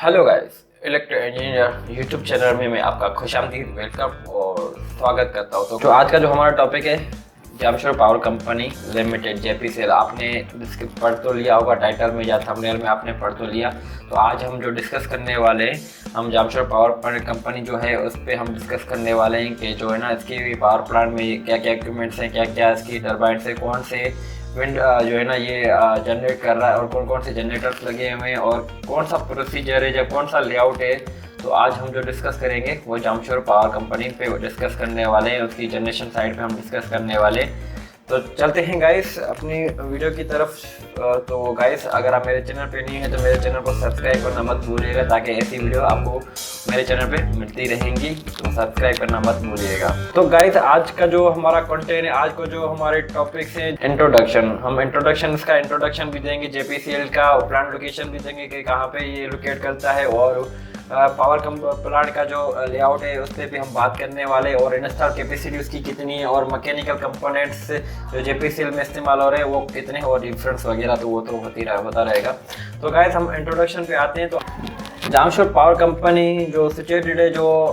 Hello guys, electro engineer YouTube channel में मैं आपका खुशामदीद वेलकम और स्वागत करता हूँ। तो आज का जो हमारा टॉपिक है जामशोर पावर कंपनी लिमिटेड जेपीसीएल, आपने पढ़ तो लिया होगा टाइटल में या थंबनेल में आपने पढ़ तो लिया। तो आज हम जो डिस्कस करने वाले हैं, हम जामशोर पावर कंपनी जो है उस पर हम डिस्कस करने वाले हैं कि जो है ना इसकी पावर प्लांट में क्या क्या इक्विपमेंट्स हैं, क्या क्या इसकी टर्बाइन्स है, कौन से विंड जो है ना ये जनरेट कर रहा है और कौन कौन से जनरेटर्स लगे हुए हैं और कौन सा प्रोसीजर है या कौन सा लेआउट है। तो आज हम जो डिस्कस करेंगे वो जामशोर पावर कंपनी पे डिस्कस करने वाले हैं, उसकी जनरेशन साइड पे हम डिस्कस करने वाले हैं। तो चलते हैं गाइस अपनी वीडियो की तरफ। तो गाइस अगर आप मेरे चैनल पे नहीं है तो मेरे चैनल को सब्सक्राइब करना मत भूलिएगा, ताकि ऐसी वीडियो आपको मेरे चैनल पे मिलती रहेंगी। तो सब्सक्राइब करना मत भूलिएगा। तो गाइस आज का जो हमारा कंटेंट है, आज को जो हमारे टॉपिक्स है इंट्रोडक्शन, हम इसका इंट्रोडक्शन भी देंगे, जेपीसीएल का प्लांट लोकेशन भी देंगे कि कहाँ पे ये लोकेट करता है, और पावर प्लांट का जो लेआउट है उस पर भी हम बात करने वाले, और इंस्टॉल कैपेसिटी उसकी कितनी है, और मैकेनिकल कंपोनेंट्स जो जेपीसीएल में इस्तेमाल हो रहे हैं वो कितने, और डिफरेंस वगैरह तो वो तो होता रहेगा। तो गाइस हम इंट्रोडक्शन पे आते हैं। तो जामशोर पावर कंपनी जो सिचुएटेड है, जो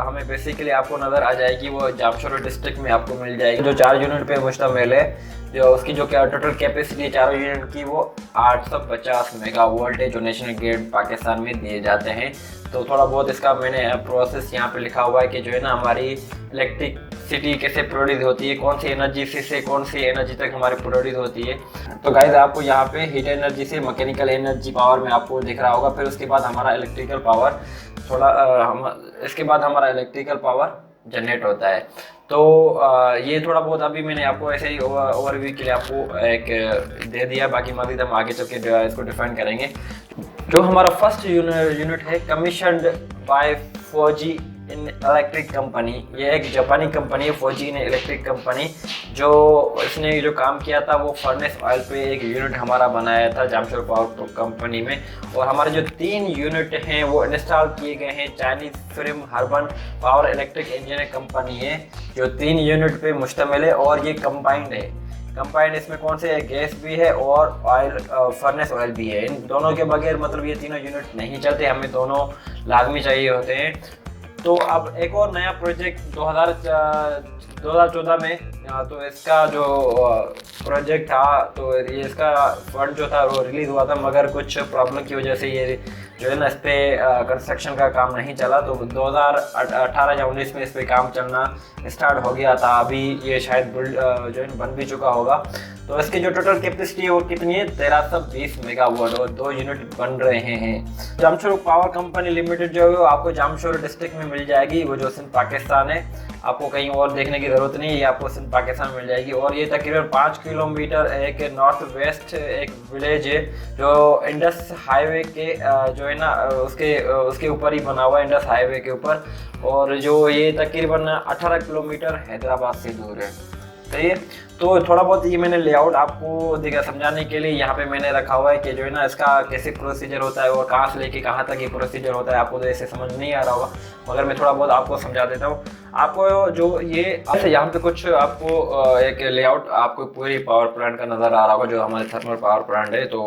हमें बेसिकली आपको नज़र आ जाएगी, वो जामशोर डिस्ट्रिक्ट में आपको मिल जाएगी, जो 4 यूनिट पे मुश्तमिल है। जो उसकी जो क्या टोटल कैपेसिटी है चारों यूनिट की, वो 850 मेगावाट है, जो नेशनल ग्रिड पाकिस्तान में दिए जाते हैं। तो थोड़ा बहुत इसका मैंने प्रोसेस यहाँ पे लिखा हुआ है कि जो है ना हमारी इलेक्ट्रिसिटी कैसे प्रोड्यूस होती है, कौन सी एनर्जी से कौन सी एनर्जी तक हमारी प्रोड्यूस होती है। तो गाइस आपको यहाँ पे हीट एनर्जी से मैकेनिकल एनर्जी पावर में आपको दिख रहा होगा। फिर उसके बाद हमारा इलेक्ट्रिकल पावर इसके बाद हमारा इलेक्ट्रिकल पावर जनरेट होता है। तो ये थोड़ा बहुत अभी मैंने आपको ऐसे ही ओवरव्यू के लिए आपको एक दे दिया, बाकी मज़ीद हम आगे चल के इसको डिफाइन करेंगे। जो हमारा फर्स्ट यूनिट है कमीशनड बाय फौजी इन इलेक्ट्रिक कंपनी, ये एक जापानी कंपनी है, फौजी इन इलेक्ट्रिक कंपनी। जो इसने जो काम किया था वो फर्नेस ऑयल पे एक यूनिट हमारा बनाया था जामशोर पावर कंपनी में। और हमारे जो 3 यूनिट हैं वो इंस्टॉल किए गए हैं Chinese film Harbin power electric engineering company है, जो 3 यूनिट पे मुश्तमिल है, और ये कंबाइंड है। कंबाइंड इसमें कौन से गैस भी है और ऑयल फर्नेस ऑयल भी है। इन दोनों के बगैर मतलब ये तीनों यूनिट नहीं चलते, हमें दोनों लाजमी चाहिए होते हैं। तो अब एक और नया प्रोजेक्ट 2014 में, तो इसका जो प्रोजेक्ट था, तो ये इसका फंड जो था वो रिलीज़ हुआ था, मगर कुछ प्रॉब्लम की वजह से ये जो है ना इस पर कंस्ट्रक्शन का काम नहीं चला। तो 2018 या 19 में इस पर काम चलना स्टार्ट हो गया था। अभी ये शायद जो है बन भी चुका होगा। तो इसकी जो टोटल कैपेसिटी है वो कितनी है, 1320 मेगावाट, और 2 यूनिट बन रहे हैं। जामशोर पावर कंपनी लिमिटेड जो है वो आपको जामशोर डिस्ट्रिक्ट में मिल जाएगी, वो जो सिंध पाकिस्तान है। आपको कहीं और देखने की ज़रूरत नहीं है, ये आपको सिंध पाकिस्तान में मिल जाएगी। और ये तकरीबन 5 किलोमीटर एक नॉर्थ वेस्ट एक विलेज है, जो इंडस हाईवे के जो है ना उसके ऊपर ही बना हुआ है, इंडस हाईवे के ऊपर। और जो ये तकरीबन 18 किलोमीटर हैदराबाद से दूर है। सही है। तो थोड़ा बहुत ये मैंने लेआउट आपको देखा समझाने के लिए यहाँ पे मैंने रखा हुआ है कि जो है ना इसका कैसे प्रोसीजर होता है और कहाँ से लेके कहाँ तक ये प्रोसीजर होता है। आपको तो ऐसे समझ नहीं आ रहा होगा, मगर मैं थोड़ा बहुत आपको समझा देता हूँ। आपको जो ये यहाँ पे कुछ आपको एक लेआउट आपको पूरी पावर प्लांट का नज़र आ रहा होगा, जो हमारे थर्मल पावर प्लांट है। तो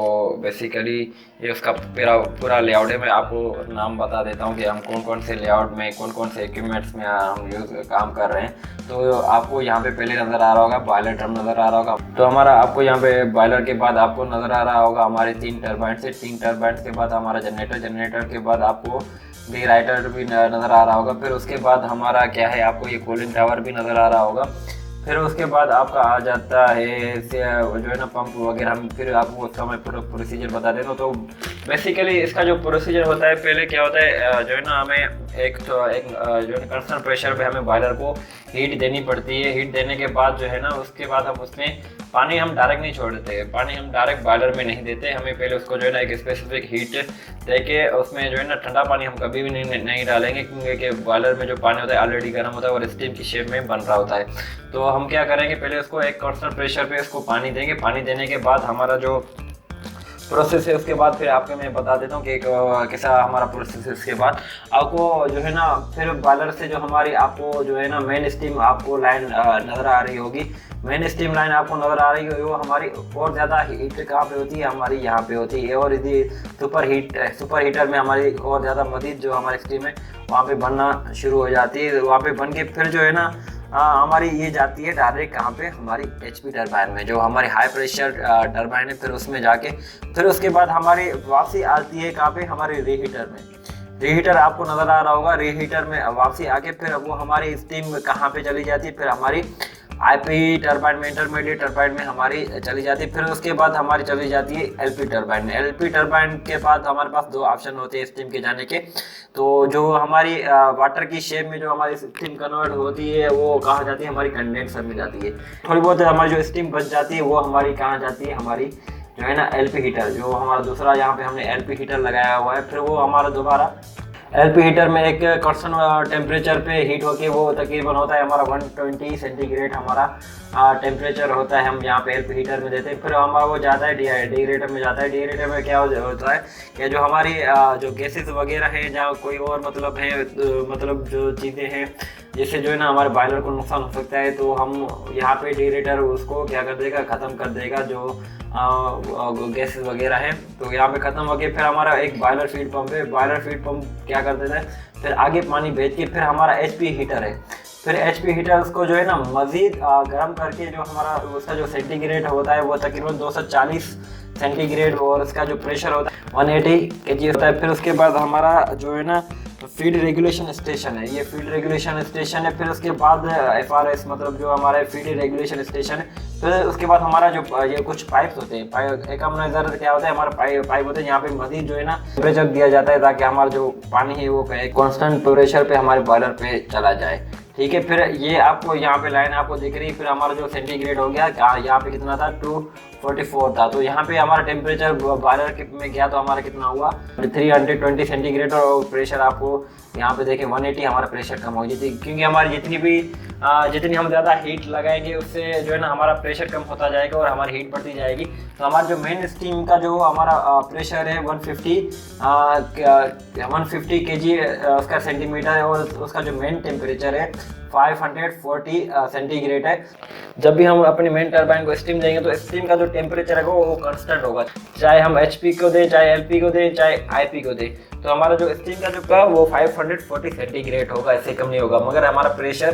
बेसिकली ये उसका पूरा लेआउट है। मैं आपको नाम बता देता हूँ कि हम कौन कौन से लेआउट में कौन कौन से इक्विपमेंट्स में हम काम कर रहे हैं। तो आपको यहाँ पे पहले नज़र आ रहा होगा बॉयलर ड्रम नज़र आ रहा होगा। तो हमारा आपको यहाँ पे बॉयलर के बाद आपको नज़र आ रहा होगा हमारे 3 टर्बाइन से, 3 टर्बाइन के बाद हमारा जनरेटर के बाद आपको राइटर भी नज़र आ रहा होगा। फिर उसके बाद हमारा क्या है, आपको ये कूलिंग टावर भी नज़र आ रहा होगा। फिर उसके बाद आपका आ जाता है जो है ना पंप वगैरह। हम फिर आपको उसका मैं पूरा प्रोसीजर बता देता हूँ। तो बेसिकली इसका जो प्रोसीजर होता है, पहले क्या होता है जो है ना हमें एक जो है कांस्टेंट प्रेशर पे हमें बॉयलर को हीट देनी पड़ती है। हीट देने के बाद जो है ना उसके बाद हम उसमें पानी हम डायरेक्ट नहीं छोड़ देते, पानी हम डायरेक्ट बॉयलर में नहीं देते। हमें पहले उसको जो है ना एक स्पेसिफिक हीट देके उसमें जो है ना ठंडा पानी हम कभी भी नहीं डालेंगे, क्योंकि बॉयलर में जो पानी होता है ऑलरेडी गर्म होता है और स्टीम की शेप में बन रहा होता है। तो हम क्या करेंगे, पहले उसको एक कांस्टेंट प्रेशर पे उसको पानी देंगे। पानी देने के बाद हमारा जो प्रोसेस है। उसके बाद फिर आपको मैं बता देता हूँ कि कैसा हमारा प्रोसेस है। उसके बाद आपको जो है ना फिर बॉयलर से जो हमारी आपको जो है ना मेन स्टीम आपको लाइन नज़र आ रही होगी। मेन स्टीम लाइन आपको नज़र आ रही होगी, वो हमारी और ज़्यादा हीट कहाँ पे होती है, हमारी यहाँ पे होती है। और यदि सुपर हीटर में हमारी और ज़्यादा मज़ीद जो हमारी स्टीम है वहाँ पे बनना शुरू हो जाती है। वहाँ पे बन के फिर जो है ना हमारी ये जाती है डायरेक्ट कहाँ पे, हमारी HP टरबाइन में, जो हमारी हाई प्रेशर टरबाइन है। फिर उसमें जाके फिर उसके बाद हमारी वापसी आती है कहाँ पे, हमारे रीहीटर में। रीहीटर आपको नज़र आ रहा होगा, रीहीटर में वापसी आके फिर वो हमारी स्टीम कहाँ पे चली जाती है, फिर हमारी IP टरबाइन में, इंटरमीडिएट टरबाइन में हमारी चली जाती है। फिर उसके बाद हमारी चली जाती है LP टरबाइन में। LP टरबाइन के बाद हमारे पास दो ऑप्शन होते हैं स्टीम के जाने के। तो जो हमारी वाटर की शेप में जो हमारी स्टीम कन्वर्ट होती है वो कहाँ जाती है, हमारी कंडेंसर में जाती है। थोड़ी बहुत हमारी जो स्टीम बच जाती है वो हमारी कहाँ जाती है, हमारी जो है ना LP हीटर, जो हमारा दूसरा यहाँ पे हमने LP हीटर लगाया हुआ है। फिर वो हमारा दोबारा LP हीटर में एक कांस्टेंट टेम्परेचर पे हीट होके वो तकरीबन होता है हमारा 120 सेंटीग्रेड हमारा टेम्परेचर होता है, हम यहाँ पे LP हीटर में देते हैं। फिर हमारा वो जाता है डीहाइड्रेटर में जाता है। डीहाइड्रेटर में क्या होता है कि जो हमारी जो गैसेस वगैरह हैं, जहाँ कोई और मतलब है मतलब जो चीज़ें हैं जिससे जो है ना हमारे बॉयलर को नुकसान हो सकता है, तो हम यहाँ पे डीहाइड्रेटर उसको क्या कर देगा, ख़त्म कर देगा जो गैसेस वगैरह है। तो यहाँ पे ख़त्म हो गया। फिर हमारा एक बॉयलर फीड पंप है। बॉयलर फीड पंप क्या कर देता है, फिर आगे पानी भेज के फिर हमारा HP हीटर है। फिर HP हीटर उसको जो है ना मज़ीद गर्म करके जो हमारा उसका जो सेंटीग्रेड होता है वो तकरीबन 240 सेंटीग्रेड, और उसका जो प्रेशर होता है 180 kg होता है। फिर उसके बाद हमारा जो है ना फीड रेगुलेशन स्टेशन है, ये फीड रेगुलेशन स्टेशन है। फिर उसके बाद FRS मतलब जो हमारा फीड रेगुलेशन स्टेशन है। फिर उसके बाद हमारा जो ये कुछ पाइप्स होते हैं, एकम्युलाइजर क्या होता है, हमारा पाइप होते हैं, यहाँ पे मजीद जो है ना टेम्परेचर दिया जाता है ताकि हमारा जो पानी है वो कांस्टेंट प्रेशर पे हमारे बॉयलर पे चला जाए। ठीक है, फिर ये आपको यहाँ पे लाइन आपको दिख रही है। फिर हमारा जो सेंटीग्रेड हो गया, यहाँ पे कितना था 244 था। तो यहाँ पे हमारा टेम्परेचर बॉयलर में गया तो हमारा कितना हुआ 320 सेंटीग्रेड, और प्रेशर आपको यहाँ पे देखें 180 हमारा प्रेशर कम हो जाती है। क्योंकि हमारी जितनी हम ज़्यादा हीट लगाएंगे उससे जो है ना हमारा प्रेशर कम होता जाएगा और हमारी हीट बढ़ती जाएगी। तो हमारा जो मेन स्टीम का जो हमारा प्रेशर है 150 kg उसका सेंटीमीटर है, और उसका जो मेन टेम्परेचर है 540 सेंटीग्रेड है। जब भी हम अपनी मेन टरबाइन को स्टीम देंगे तो स्टीम का जो टेम्परेचर है वो कांस्टेंट होगा, चाहे हम HP को दें, चाहे LP को दें, चाहे IP को दें। तो हमारा जो स्टीम का जो का वो 540 सेंटीग्रेड होगा, इससे कम नहीं होगा। मगर हमारा प्रेशर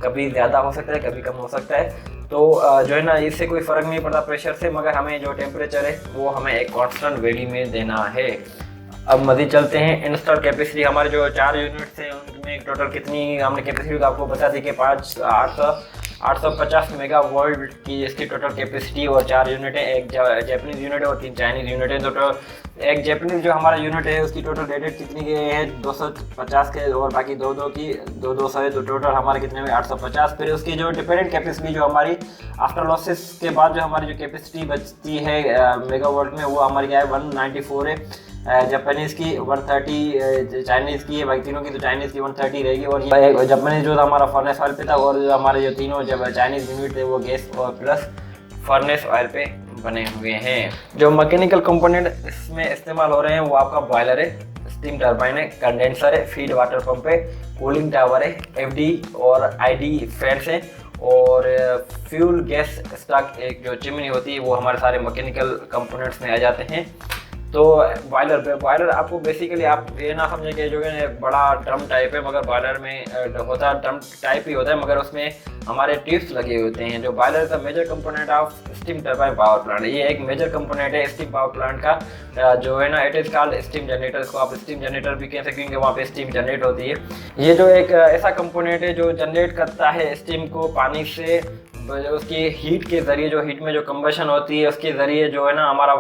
कभी ज़्यादा हो सकता है, कभी कम हो सकता है। तो जो है ना इससे कोई फ़र्क नहीं पड़ता प्रेशर से, मगर हमें जो टेम्परेचर है वो हमें एक कांस्टेंट वैल्यू में देना है। अब मज़ीद चलते हैं। इंस्टॉल कैपेसिटी हमारे जो 4 यूनिट्स हैं उनमें टोटल कितनी हमने कैपेसिटी का आपको बता दी कि 850 मेगावाट की इसकी टोटल कैपेसिटी, और 4 यूनिट है, एक जापानीज़ यूनिट है और 3 चाइनीज़ यूनिट है। तो एक जापानीज़ जो हमारा यूनिट है उसकी टोटल रेटेड कितनी की है 250 के, और बाकी दो की 200 है। तो टोटल हमारे कितने में 850। फिर उसकी जो डिपेंडेंट कैपेसिटी जो हमारी आफ्टर लॉसेस के बाद जो हमारी जो कैपेसिटी बचती है मेगावाट में, वो हमारी क्या है 194 है। जापानीज़ की 130, चाइनीज़ की है, बाकी तीनों की तो चाइनीज़ की 130 रहेगी। और ये जापानीज़ जो था हमारा फर्नेस ऑयल पे था, और जो हमारे जो तीनों जब चाइनीज़ यूनिट थे वो गैस और प्लस फर्नेस ऑयल पे बने हुए हैं। जो मैकेनिकल कंपोनेंट इसमें इस्तेमाल हो रहे हैं वो आपका बॉयलर है, स्टीम टरबाइन है, कंडेंसर है, फीड वाटर पंप है, कूलिंग टावर है, FD और ID फैंस है, और फ्यूल गैस स्टॉक एक जो चिमनी होती है वो हमारे सारे मैकेनिकल कंपोनेंट्स में आ जाते हैं। तो बॉयलर आपको बेसिकली आप ये ना समझें कि जो है बड़ा ड्रम टाइप है, मगर बॉयलर में होता है ड्रम टाइप ही होता है, मगर उसमें हमारे ट्यूब्स लगे होते हैं। जो बॉयलर का major component of steam turbine power plant, ये एक मेजर कंपोनेंट है स्टीम पावर प्लांट का, जो है ना it is called steam generator. इसको आप स्टीम जनरेटर भी कह सकते हैं क्योंकि वहाँ पे स्टीम जनरेट होती है। ये जो एक ऐसा कंपोनेंट है जो जनरेट करता है स्टीम को पानी से, उसकी हीट के ज़रिए, जो हीट में जो कंबशन होती है उसके ज़रिए जो है ना हमारा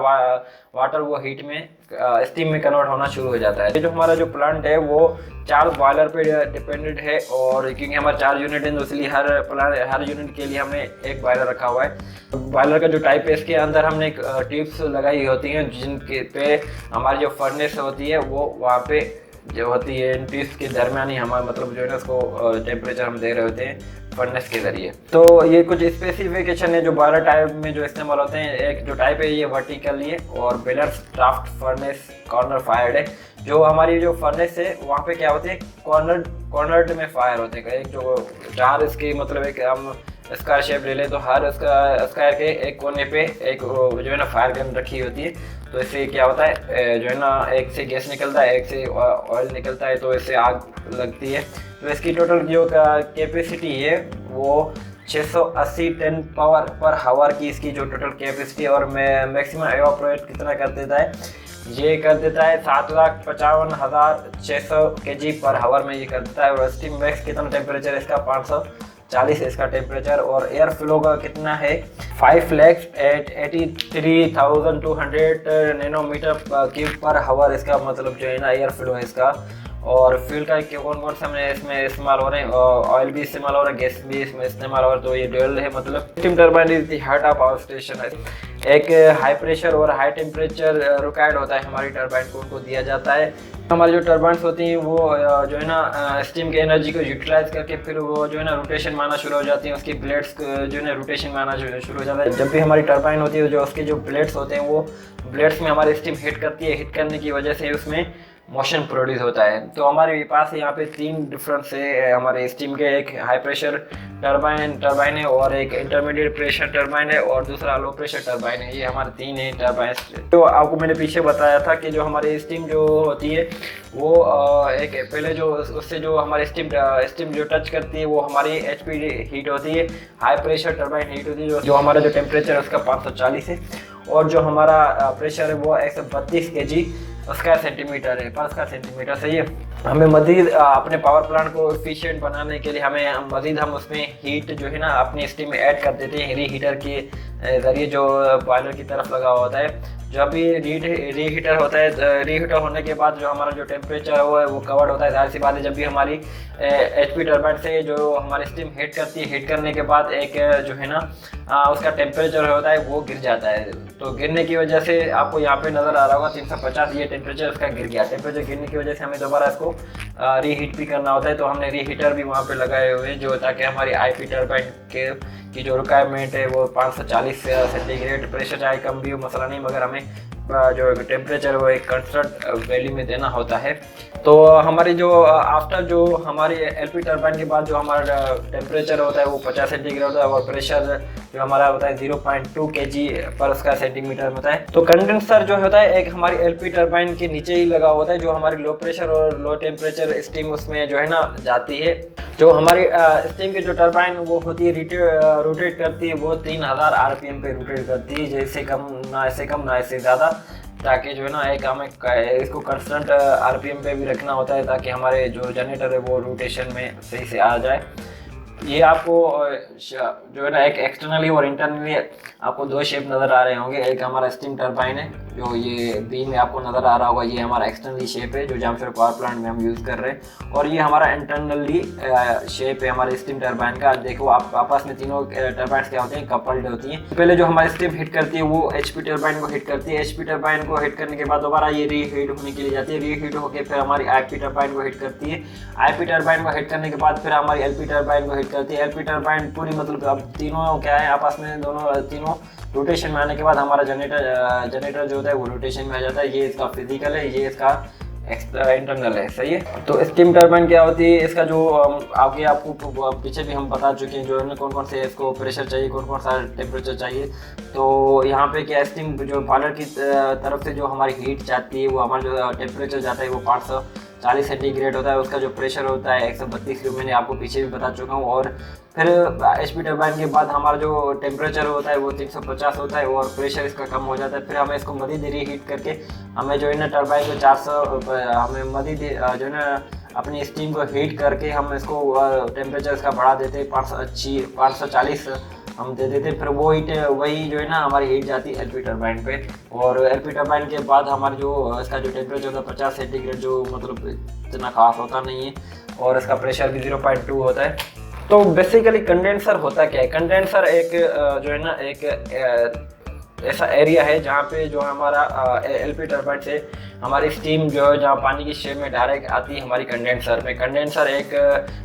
वाटर वो हीट में स्टीम में कन्वर्ट होना शुरू हो जाता है। ये जो हमारा जो प्लांट है वो 4 बॉयलर पे डिपेंडेंट है, और क्योंकि हमारे 4 यूनिट हैं तो इसलिए हर यूनिट के लिए हमने एक बॉयलर रखा हुआ है। बॉयलर का जो टाइप है इसके अंदर हमने एक ट्यूब्स लगाई होती हैं जिनके पे हमारी जो फर्नेस होती है वो वहाँ पे जो होती है इन ट्यूब्स के दरमियान ही हमारा मतलब जो है ना उसको टेम्परेचर हम दे रहे होते हैं। फर्नेस के जरिए। तो ये कुछ स्पेसिफिकेशन है जो बॉयलर टाइप में जो इस्तेमाल होते हैं। एक जो टाइप है ये वर्टिकल है और baler draft furnace corner fired है। जो हमारी जो फर्नेस है वहाँ पे क्या होते हैं, कॉर्नर्ड में फायर होते हैं। एक जो चार इसकी मतलब एक हम स्क्वायर शेप ले लें तो हर स्क्वायर के एक कोने पे एक जो है ना फायर गन रखी होती है। तो इससे क्या होता है जो है ना, एक से गैस निकलता है, एक से ऑयल निकलता है, तो इससे आग लगती है। तो इसकी टोटल जो कैपेसिटी है वो 680 टन पावर पर हावर की इसकी जो टोटल कैपेसिटी, और मैक्सिमम एवापोरेट कितना कर देता है, ये कर देता है 7,55,600 kg पर हावर में ये कर देता है। और स्टीम मैक्स कितना टेम्परेचर इसका 540 इसका टेम्परेचर, और एयर फ्लो का कितना है 5,83,200 नैनोमीटर क्यूब पर हावर इसका मतलब जो है ना एयर फ्लो है इसका। और फ्यूल का कौन सा इसमें इस्तेमाल हो रहे हैं, ऑयल भी इस्तेमाल हो रहा है, गैस भी इसमें इस्तेमाल हो रहा है। तो ये ड्यूल है मतलब। Steam turbine is the heart of power station है। एक हाई प्रेशर और हाई टेम्परेचर रिक्वायर्ड होता है हमारी टरबाइन को, उनको दिया जाता है। हमारी जो टरबाइन्स होती हैं वो जो है ना स्टीम की एनर्जी को यूटिलाइज करके फिर वो जो है ना रोटेशन में आना शुरू हो जाती है। उसकी ब्लेड्स जो है ना रोटेशन में आना शुरू हो जाता है। जब भी हमारी टरबाइन होती है, जो उसके जो ब्लेड्स होते हैं वो ब्लेड्स में हमारी स्टीम हिट करती है। हिट करने की वजह से उसमें मोशन प्रोड्यूस होता है। तो हमारे पास यहाँ पे तीन डिफरेंस है हमारे स्टीम के। एक हाई प्रेशर टरबाइन है, और एक इंटरमीडिएट प्रेशर टरबाइन है, और दूसरा लो प्रेशर टरबाइन है। ये हमारे तीन है टरबाइन। तो आपको मैंने पीछे बताया था कि जो हमारी स्टीम जो होती है वो एक पहले जो उससे जो हमारी स्टीम जो टच करती है वो हमारी HP हीट होती है। हाई प्रेशर टरबाइन हीट होती है जो हमारा जो टेम्परेचर है उसका 540 है, और जो हमारा प्रेशर है वो 132 kg स्क्वायर सेंटीमीटर है पर स्क्वायर सेंटीमीटर। सही है। हमें मजीद अपने पावर प्लांट को एफिशिएंट बनाने के लिए हम उसमें हीट जो है ना अपनी स्टीम में ऐड कर देते हैं रीहीटर के जरिए जो बॉयलर की तरफ लगा होता है। जब भी रीहीटर होता है, रीहीटर होने के बाद जो हमारा जो टेम्परेचर है वो कवर्ड होता है। जाहिर सी बात है, जब भी हमारी HP टरबाइन से जो हमारी स्टीम हीट करती है, हीट करने के बाद एक जो है ना उसका टेम्परेचर होता है वो गिर जाता है। तो गिरने की वजह से आपको यहाँ पे नज़र आ रहा होगा 350 ये टेम्परेचर उसका गिर गया। टेम्परेचर गिरने की वजह से हमें दोबारा इसको रीहीट भी करना होता है। तो हमने रीहीटर भी वहाँ पे लगाए हुए हैं जो ताकि हमारी IP टरबाइन की जो रिक्वायरमेंट है वो 540 सेंटीग्रेड प्रेशर चाहे कम भी हो मसला नहीं, मगर हमें जो टेम्परेचर वो एक कंस्टेंट वैल्यू में देना होता है। तो हमारी जो आफ्टर जो हमारी LP टरबाइन के बाद जो हमारा टेम्परेचर होता है वो 50 सेंटीग्रेड होता है, और प्रेशर जो हमारा होता है 0.2 kg पर स्क्वायर सेंटीमीटर में होता है। तो कंडेंसर जो होता है एक हमारी LP टरबाइन के नीचे ही लगा होता है, जो हमारी लो प्रेशर और लो टेम्परेचर स्टीम उसमें जो है ना जाती है। जो हमारी स्टीम की जो टरबाइन वो होती है रोटेट करती है, वो 3000 RPM पे रोटेट करती है। जैसे कम ना इससे ज़्यादा, ताकि जो है ना एक हमें इसको कंस्टेंट RPM पे भी रखना होता है ताकि हमारे जो जनरेटर है वो रोटेशन में सही से आ जाए। ये आपको जो है ना एक एक्सटर्नली और इंटरनली आपको दो शेप नज़र आ रहे होंगे। एक हमारा स्टीम टरबाइन है जो ये बी में आपको नज़र आ रहा होगा, ये हमारा एक्सटर्नली शेप है जो जामशेदपुर पावर प्लांट में हम यूज़ कर रहे हैं, और ये हमारा इंटरनली शेप है हमारे स्टीम टरबाइन का। देखो आप आपस में तीनों टरबाइन क्या होते हैं, कपल्ड होती हैं। पहले जो हमारी स्टीम हिट करती है वो HP टरबाइन को हिट करती है। HP टरबाइन को हिट करने के बाद दोबारा ये रीहीट होने के लिए जाती है। रीहीट होकर फिर हमारी IP टरबाइन को हिट करती है। IP टरबाइन को हिट करने के बाद फिर हमारी LP टरबाइन को हिट करती है। LP टरबाइन पूरी मतलब अब तीनों क्या है आपस में तीनों रोटेशन में आने के बाद हमारा जनरेटर जो होता है वो रोटेशन में आ जाता है। ये इसका फिजिकल है, ये इसका इंटरनल है। सही है। तो स्टीम टरबाइन क्या होती है, इसका जो आगे आपको पीछे भी हम बता चुके हैं जो है कौन कौन से इसको प्रेशर चाहिए, कौन कौन सा टेम्परेचर चाहिए। तो यहाँ पे क्या स्टीम जो बॉयलर की तरफ से जो हमारी हीट जाती है वो हमारा जो टेम्परेचर जाता है वो 540 सेंटीग्रेड होता है। उसका जो प्रेशर होता है 132, मैंने आपको पीछे भी बता चुका हूँ। और फिर HP टरबाइन के बाद हमारा जो टेम्परेचर होता है वो 350 होता है और प्रेशर इसका कम हो जाता है। फिर हमें इसको मज़ीद रीहीट करके हमें जो है ना टरबाइन को 400 हमें मज़ीद जो है ना अपनी स्टीम को हीट करके हम इसको टेम्परेचर इसका बढ़ा देते हैं 540 हम दे देते। फिर वो हीट वही जो है ना हमारी हीट जाती है LP टरबाइन पे, और LP टरबाइन के बाद हमारा जो इसका जो टेम्परेचर होता है 50 सेंटीग्रेड जो मतलब इतना खास होता नहीं है, और इसका प्रेशर भी 0.2 होता है। तो बेसिकली कंडेंसर होता क्या है, कंडेंसर एक जो है ना एक ऐसा एरिया है जहाँ पे जो हमारा LP टरबाइन से हमारी स्टीम जो है जहाँ पानी की शेप में डायरेक्ट आती है हमारी कंडेंसर में। कंडेंसर एक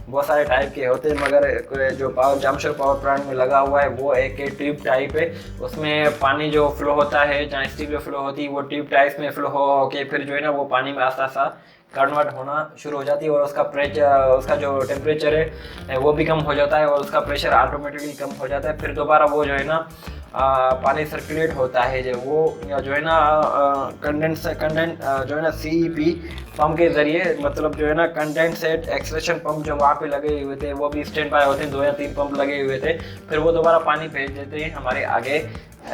बहुत सारे टाइप के होते हैं, मगर जो जामशेदपुर पावर प्लांट में लगा हुआ है वो एक ट्यूब टाइप है। उसमें पानी जो फ्लो होता है, जहाँ स्टीम जो फ्लो होती है वो ट्यूब टाइप में फ्लो हो के फिर जो है ना वो पानी में आस्ता आस्ता कन्वर्ट होना शुरू हो जाती है, और उसका प्रेशर, उसका जो टेम्परेचर है वो भी कम हो जाता है, और उसका प्रेशर ऑटोमेटिकली कम हो जाता है। फिर दोबारा वो जो है ना पानी सर्कुलेट होता है, जो वो जो है ना जो है ना CEP पंप के जरिए, मतलब जो है ना कंडेंसेट एक्सट्रैक्शन पंप जो वहाँ पे लगे हुए थे वो भी स्टैंड बाय होते हैं, 2 या 3 पंप लगे हुए थे। फिर वो दोबारा पानी भेज देते हैं हमारे आगे,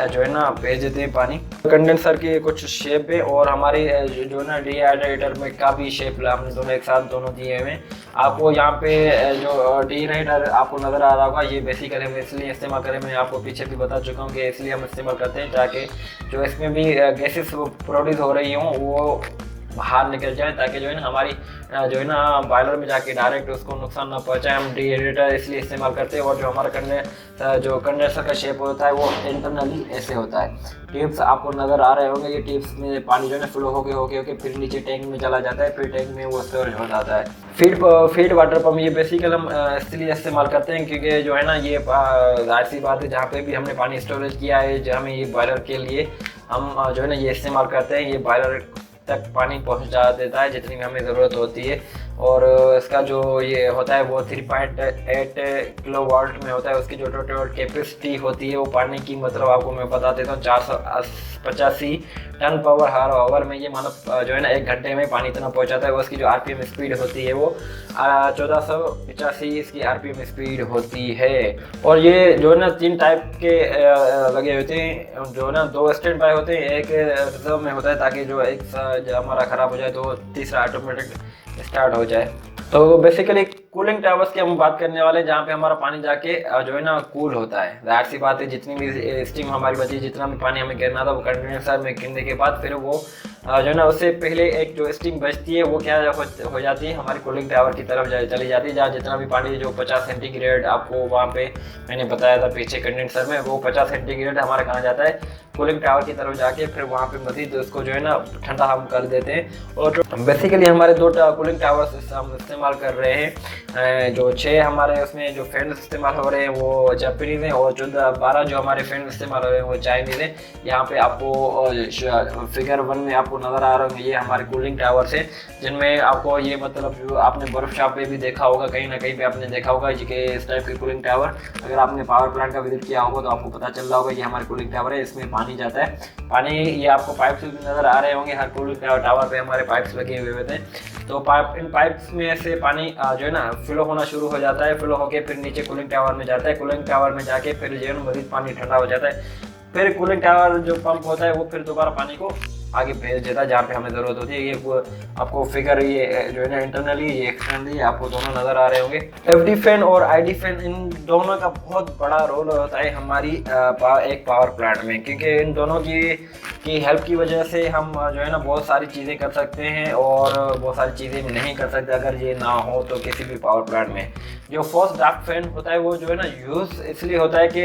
जो है ना भेज देते हैं पानी। कंडेंसर की कुछ शेप है, और हमारे जो है ना डिहाइड्रेटर में का भी शेप हमने दोनों एक साथ दोनों दिए हुए। आपको यहाँ पे जो डिहाइड्रेटर आपको नज़र आ रहा होगा, ये बेसिकली हम इसलिए इस्तेमाल करें, मैं आपको पीछे भी बता चुका हूँ कि इसलिए हम इस्तेमाल करते हैं ताकि जो इसमें भी गैसेस प्रोड्यूस हो रही हों वो बाहर निकल जाए, ताकि जो है ना हमारी जो है ना बॉयलर में जाके डायरेक्ट उसको नुकसान ना पहुंचाए। हम डिहाइड्रेटर इसलिए इस्तेमाल करते हैं। और जो हमारा कंडेंसर का शेप होता है वो इंटरनली ऐसे होता है। टिप्स आपको नज़र आ रहे होंगे, ये टिप्स में पानी जो है ना फ्लो होके फिर नीचे टैंक में चला जाता है, फिर टैंक में वो स्टोरेज हो जाता है। फीड वाटर पम्प ये बेसिकली हम इसलिए इस्तेमाल करते हैं क्योंकि जो है ना ये जाहिर सी बात है, जहाँ पे भी हमने पानी स्टोरेज किया है, जहाँ में ये बॉयलर के लिए हम जो है ना ये इस्तेमाल करते हैं। ये बॉयलर तक पानी पहुंचा देता है जितनी भी हमें ज़रूरत होती है, और इसका जो ये होता है वो 3.8 किलोवाट में होता है। उसकी जो टोटल कैपेसिटी होती है वो पानी की, मतलब आपको मैं बता देता हूँ, 485 टन पावर हर आवर में ये मतलब जो है ना 1 घंटे में पानी इतना पहुँचाता है। उसकी जो RPM स्पीड होती है वो 1485 इसकी RPM स्पीड होती है। और ये जो है ना 3 टाइप के लगे होते हैं, जो है ना 2 स्टैंड बाय होते हैं, एक रिजर्व में होता है ताकि जो एक हमारा ख़राब हो जाए तो तीसरा ऑटोमेटिक स्टार्ट हो जाए। तो बेसिकली कूलिंग टावर्स की हम बात करने वाले हैं, जहाँ पे हमारा पानी जाके जो है ना कूल होता है। जाहिर सी बात है, जितनी भी स्टीम हमारी बची, जितना भी पानी हमें गिरना था वो कंडेंसर में गिरने के बाद फिर वो जो है ना उससे पहले एक जो स्टीम बचती है वो क्या हो जाती है, हमारी कूलिंग टावर की तरफ चली जाती है, जहाँ जितना भी पानी जो 50 सेंटीग्रेड आपको वहाँ पे मैंने बताया था पीछे कंडेंसर में, वो 50 सेंटीग्रेड हमारा कहाँ जाता है, कूलिंग टावर की तरफ जाके फिर वहाँ पे मजीद उसको जो है ना ठंडा हम कर देते हैं। और जो बेसिकली हमारे 2 कूलिंग टावर्स हम इस्तेमाल कर रहे हैं, जो 6 हमारे उसमें जो फैन इस्तेमाल हो रहे हैं वो जापानीज़ हैं, और 12 जो हमारे फैन इस्तेमाल हो रहे हैं वो चाइनीज़ हैं। यहाँ पे आपको फिगर 1 में आपको नज़र आ रहा है, ये हमारे कूलिंग टावर्स हैं, जिनमें आपको ये मतलब जो आपने बर्फ शॉप पे भी देखा होगा, कहीं ना कहीं पे आपने देखा होगा कि इस टाइप के कूलिंग टावर, अगर आपने पावर प्लांट का विजिट किया होगा तो आपको पता चल रहा होगा ये हमारे कूलिंग टावर है, इसमें पानी जाता है। पानी ये आपको पाइप से भी नज़र आ रहे होंगे, हर कूलिंग टावर पे हमारे पाइप्स लगे हुए थे। तो इन पाइप्स में से पानी जो है ना फ्लो होना शुरू हो जाता है, फ्लो होके फिर नीचे कूलिंग टावर में जाता है, कूलिंग टावर में जाके फिर जो है ना मजीद पानी ठंडा हो जाता है। फिर कूलिंग टावर जो पंप होता है वो फिर दोबारा पानी को आगे भेज देता है जहाँ पे हमें ज़रूरत होती है। ये आपको फिगर ये जो है ना इंटरनली ये एक्सटर्नली आपको दोनों नज़र आ रहे होंगे। FD फैन और ID फैन, इन दोनों का बहुत बड़ा रोल होता है हमारी एक पावर प्लांट में, क्योंकि इन दोनों की हेल्प की वजह से हम जो है ना बहुत सारी चीज़ें कर सकते हैं, और बहुत सारी चीज़ें नहीं कर सकते अगर ये ना हो तो किसी भी पावर प्लांट में। जो फोर्स ड्राफ्ट फैन होता है वो जो है ना यूज़ इसलिए होता है कि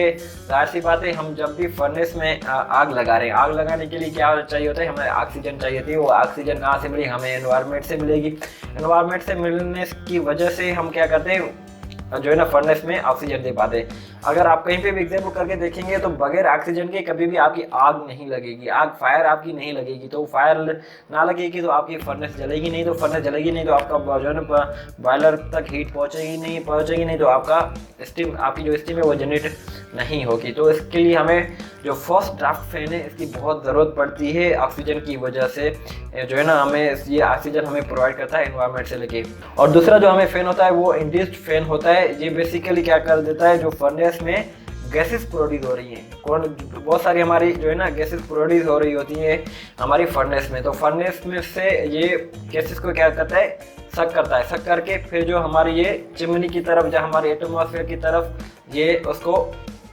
जाहिर सी बात है, हम जब भी फर्नेस में आग लगा रहे हैं, आग लगाने के लिए क्या चाहिए होता है, हमें ऑक्सीजन चाहिए थी। वो ऑक्सीजन कहाँ से मिली, हमें एनवायरनमेंट से मिलेगी। एनवायरनमेंट से मिलने की वजह से हम क्या करते हैं, जो है ना फर्नेस में ऑक्सीजन दे पाते। अगर आप कहीं पे भी एग्जाम्पल करके देखेंगे तो बगैर ऑक्सीजन के कभी भी आपकी आग नहीं लगेगी, आग फायर आपकी नहीं लगेगी। तो फायर ना लगेगी तो आपकी फर्नेस जलेगी नहीं, तो फर्नेस जलेगी नहीं तो आपका जो है ना बॉयलर तक हीट पहुँचेगी नहीं तो आपका स्टीम, आपकी जो स्टीम है वो जनरेट नहीं होगी। तो इसके लिए हमें जो फर्स्ट ड्राफ्ट फैन है इसकी बहुत ज़रूरत पड़ती है ऑक्सीजन की वजह से, जो है ना हमें ये ऑक्सीजन हमें प्रोवाइड करता है एनवायरनमेंट से लेके। और दूसरा जो हमें फैन होता है वो इंड्यूस्ड फैन होता है। ये बेसिकली क्या कर देता है, जो फर्नेस में गैसेस प्रोड्यूस हो रही हैं, बहुत सारी हमारी जो है ना गैसेस प्रोड्यूस हो रही होती हैं हमारी फर्नेस में, तो फर्नेस में से ये गैसेस को क्या करता है, सक करके फिर जो हमारी ये चिमनी की तरफ, जो हमारे एटमॉस्फेयर की तरफ ये उसको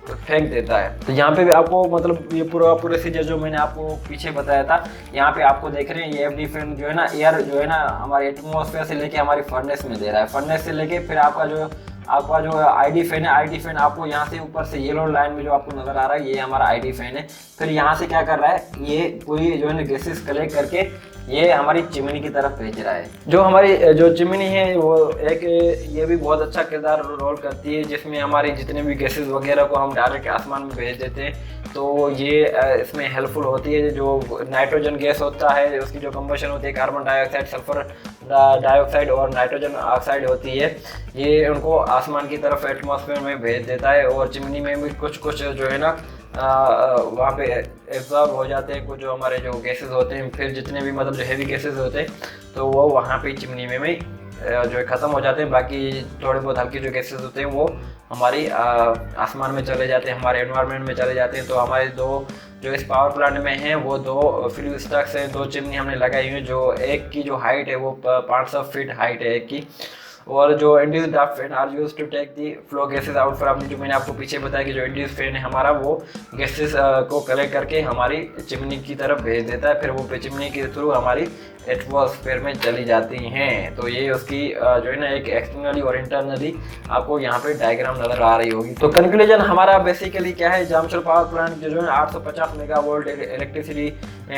फेंक देता है। तो यहाँ पे भी आपको मतलब ये पूरा प्रोसीजर जो मैंने आपको पीछे बताया था, यहाँ पे आपको देख रहे हैं ये FD फैन जो है ना एयर जो है ना हमारे एटमॉस्फेयर से लेके हमारी फर्नेस में दे रहा है, फर्नेस से लेके फिर आपका जो ID फैन है, ID फैन आपको यहाँ से ऊपर से येलो लाइन में जो आपको नजर आ रहा है ये हमारा ID फैन है। फिर यहाँ से क्या कर रहा है, ये पूरी जो है ना गैसेस कलेक्ट करके ये हमारी चिमनी की तरफ भेज रहा है। जो हमारी जो चिमनी है वो एक ये भी बहुत अच्छा किरदार रोल करती है, जिसमें हमारी जितने भी गैसेस वगैरह को हम डायरेक्ट आसमान में भेज देते हैं, तो ये इसमें हेल्पफुल होती है। जो नाइट्रोजन गैस होता है उसकी जो कंबशन होती है, कार्बन डाइऑक्साइड, सल्फर डाइऑक्साइड और नाइट्रोजन ऑक्साइड होती है, ये उनको आसमान की तरफ एटमॉस्फेयर में भेज देता है। और चिमनी में भी कुछ कुछ जो है ना वहाँ पे एब्जॉर्ब हो जाते हैं कुछ जो हमारे जो गैसेस होते हैं, फिर जितने भी मतलब जो हेवी गैसेस होते हैं तो वो वहाँ पे चिमनी में जो है ख़त्म हो जाते हैं। बाकी थोड़े बहुत हल्के जो गैसेस होते हैं वो हमारी आसमान में चले जाते हैं, हमारे एनवायरनमेंट में चले जाते हैं। तो हमारे दो जो इस पावर प्लांट में हैं वो दो फ्यूल स्टैक्स हैं, 2 चिमनी हमने लगाई हुई है। जो एक की जो हाइट है वो 500 फीट हाइट है एक की, और जो induced draft fan are use to take the flow gases out from, जो मैंने आपको पीछे बताया कि जो इंड्यूस्ड फैन है हमारा वो गैसेस को कलेक्ट करके हमारी चिमनी की तरफ भेज देता है, फिर वो चिमनी के थ्रू हमारी एटमॉस्फेयर में चली जाती हैं। तो ये उसकी जो है ना एक एक्सटर्नली और इंटरनली आपको यहाँ पे डायग्राम नजर आ रही होगी। तो कंक्लूजन हमारा बेसिकली क्या है, जामशेद पावर प्लांट जो है 850 megavolt electricity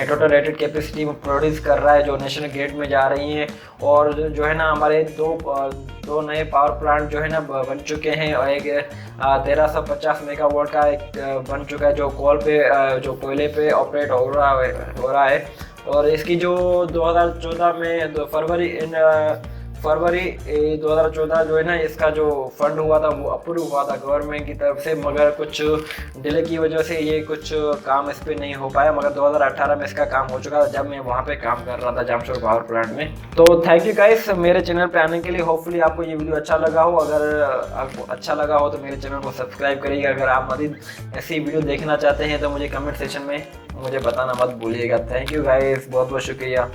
total rated capacity में प्रोड्यूस कर रहा है, जो नेशनल ग्रिड में जा रही हैं। और जो है ना हमारे दो नए पावर प्लांट जो है ना बन चुके हैं, और एक 1350 मेगावाट का एक बन चुका है जो जो कोयले पे ऑपरेट हो रहा है। और इसकी जो 2014 में फरवरी 2014 जो है ना इसका जो फंड हुआ था वो अप्रूव हुआ था गवर्नमेंट की तरफ से, मगर कुछ डिले की वजह से ये कुछ काम इस पे नहीं हो पाया। मगर 2018 में इसका काम हो चुका था जब मैं वहाँ पे काम कर रहा था जामशेद पावर प्लांट में। तो थैंक यू गाइस मेरे चैनल पे आने के लिए। होपफुली आपको ये वीडियो अच्छा लगा हो। अगर आपको अच्छा लगा हो तो मेरे चैनल को सब्सक्राइब करिएगा। अगर आप मज़ीद ऐसी वीडियो देखना चाहते हैं तो मुझे कमेंट सेक्शन में मुझे बताना मत भूलिएगा। थैंक यू गाइस, बहुत बहुत शुक्रिया।